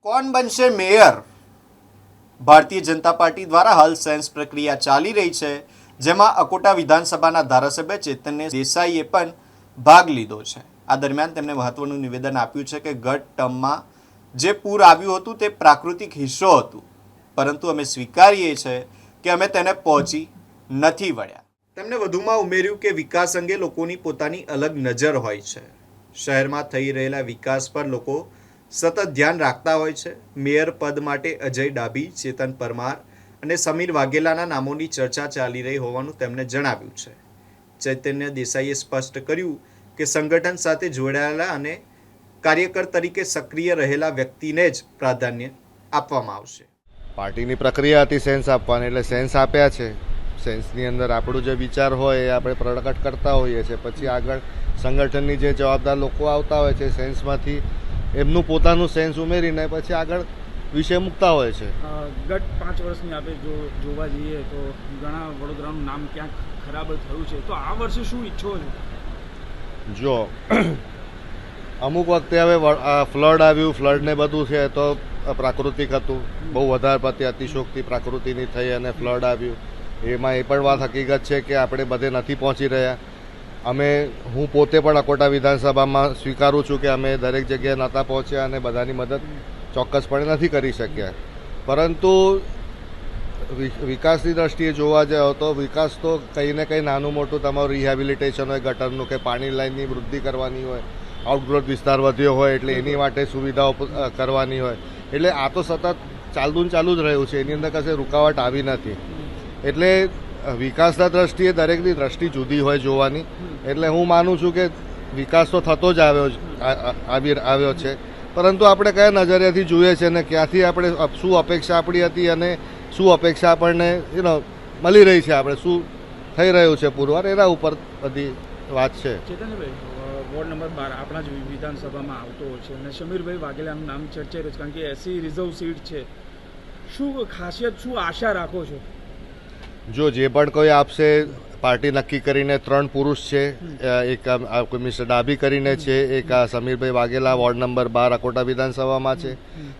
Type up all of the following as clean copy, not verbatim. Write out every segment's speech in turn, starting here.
કોણ બનશે mayor? Bharatiya Janata party દ્વારા હાલ સેન્સ પ્રક્રિયા ચાલી રહી છે, જેમાં અકોટા વિધાનસભાના ધારાસભ્ય ચૈતન્ય દેસાઈએ પણ ભાગ લીધો છે. આ દરમિયાન તેમણે મહત્વનું નિવેદન આપ્યું છે કે ગત ટર્મમાં જે પૂર આવ્યું હતું તે પ્રાકૃતિક હિસ્સો હતું, પરંતુ અમે સ્વીકારીએ છીએ કે અમે તેને પહોંચી નથી વળ્યા. તેમણે વધુમાં ઉમેર્યું કે વિકાસ અંગે લોકોની પોતાની અલગ નજર હોય છે. શહેરમાં થઈ રહેલા વિકાસ પર લોકો સતત ધ્યાન રાખતા હોય છે. મેયર પદ માટે અજય ડાભી, ચેતન પરમાર અને સમીર વાઘેલાના નામોની ચર્ચા ચાલી રહી હોવાનું તેમણે જણાવ્યું છે. ચૈતન્ય દેસાઈએ સ્પષ્ટ કર્યું કે સંગઠન સાથે જોડાયેલા અને કાર્યકર તરીકે સક્રિય રહેલા વ્યક્તિને જ પ્રાધાન્ય આપવામાં આવશે. પાર્ટીની પ્રક્રિયા હતી સેન્સ આપવાની, એટલે સેન્સ આપ્યા છે. સેન્સની અંદર આપણું જે વિચાર હોય એ આપણે પ્રગટ કરતા હોઈએ છીએ. પછી આગળ સંગઠનની જે જવાબદાર લોકો આવતા હોય છે, સેન્સમાંથી એમનું પોતાનું સેન્સ ઉમેરીને પછી આગળ વિષય મૂકતા હોય છે. ગત 5 વર્ષની આપણે જોવા જઈએ તો ઘણા વડોદરાનું નામ ક્યાંક ખરાબ થયું છે, તો આ વર્ષે શું ઈચ્છો છો? જો અમુક વખતે હવે ફ્લડ આવ્યું, ફ્લડને બધું છે તો પ્રાકૃતિક હતું, બહુ વધારે પડતી અતિશોક્તિ પ્રકૃતિની થઈ અને ફ્લડ આવ્યું. એમાં એ પણ વાત હકીકત છે કે આપણે બધે નથી પહોંચી રહ્યા. હું પોતે પણ અકોટા વિધાનસભામાં સ્વીકારું છું કે અમે દરેક જગ્યાએ નહોતા પહોંચ્યા અને બધાની મદદ ચોક્કસપણે નથી કરી શક્યા. પરંતુ વિકાસની દ્રષ્ટિએ જોવા જાઓ તો વિકાસ તો કંઈ ને કંઈ નાનું મોટું તમારું રિહેબિલિટેશન હોય, ગટરનું કે પાણી લાઇનની વૃદ્ધિ કરવાની હોય, આઉટગ્રોથ વિસ્તાર વધ્યો હોય એટલે એની માટે સુવિધાઓ કરવાની હોય. એટલે આ તો સતત ચાલુ જ રહ્યું છે, એની અંદર કશે રૂકાવટ આવી નથી. એટલે વિકાસના દ્રષ્ટિએ દરેકની દ્રષ્ટિ જુદી હોય જોવાની. એટલે હું માનું છું કે વિકાસ તો થતો જ આવ્યો છે, પરંતુ આપણે કયા નજરિયાથી જોઈએ છે અને ક્યાંથી આપણે શું અપેક્ષા આપણી હતી અને શું અપેક્ષા આપણને મળી રહી છે, આપણે શું થઈ રહ્યું છે પુરવાર, એના ઉપર બધી વાત છે. ચેતનભાઈ, વોર્ડ નંબર 12 આપણા જ વિધાનસભામાં આવતો હોય છે અને સમીરભાઈ વાઘેલાનું નામ ચર્ચાઈ રહ્યું છે, કારણ કે એસી રિઝર્વ સીટ છે. શું ખાસિયત, શું આશા રાખો છો? જો જે પણ કોઈ આપશે, પાર્ટી નક્કી કરીને 3 પુરુષ છે. એક મિસ્ટર ડાભી કરીને છે, એક સમીરભાઈ વાઘેલા વોર્ડ નંબર 12 અકોટા વિધાનસભામાં છે,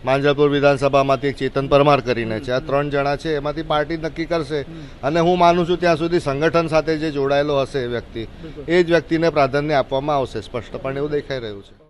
માંજલપુર વિધાનસભામાંથી એક ચેતન પરમાર કરીને છે. આ 3 જણા છે, એમાંથી પાર્ટી નક્કી કરશે. અને હું માનું છું ત્યાં સુધી સંગઠન સાથે જે જોડાયેલો હશે વ્યક્તિ, એ જ વ્યક્તિને પ્રાધાન્ય આપવામાં આવશે. સ્પષ્ટપણે એવું દેખાઈ રહ્યું છે.